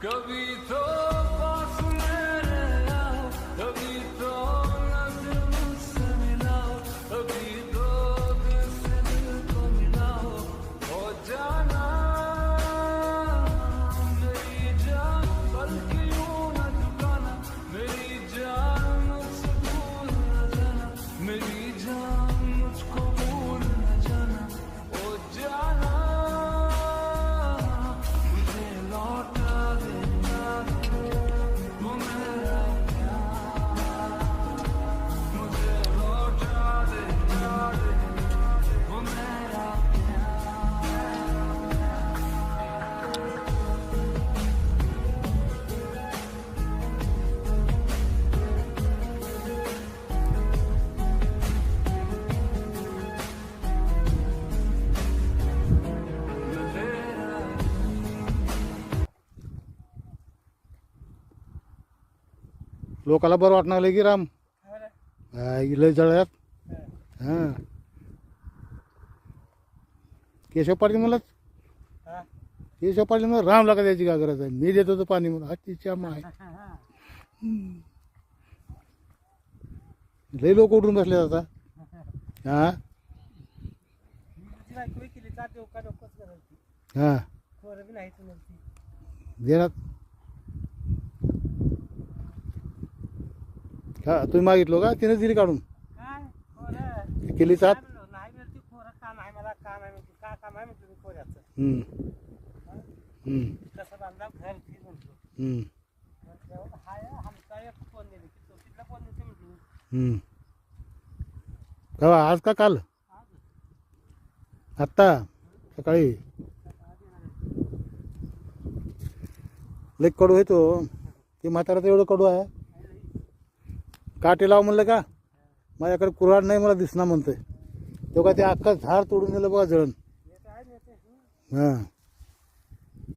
कभी तो पास मेरे आओ, कभी तो नजर मुझसे मिलाओ, कभी तो दिल से दिल को मिलाओ। हो जाना मेरी जान, बल्कि यूं न झुकाना मेरी जान, मुझसे भूल न जाना मेरी जान, मुझको भूल न जाना। हो जाना मुझे लौटा देना वो मेरा प्यार, मुझे लौटा देना वो मेरा लोकाला बरं वाटणार लागलं की राम लय जळ्यात हां केशव पाटील म्हणलं केशव पाटील म्हणलं राम लागा द्यायची काय गरज आहे, मी देत होतो पाणी म्हणून तिच्या माय लय लोक उठून बसले आता हां हां देणार का तुम्ही मागितलो का तिने दिली काढून केली सात केव्हा आज का काल आत्ता सकाळी लई कडू आहे तो ते म्हातारा तर एवढं कडू आहे काटे लाव म्हणलं का माझ्याकडे कुऱ्हाड नाही मला दिसणार म्हणतोय तो का ते अख्खा झाड तोडून दिलं बघा जळण हां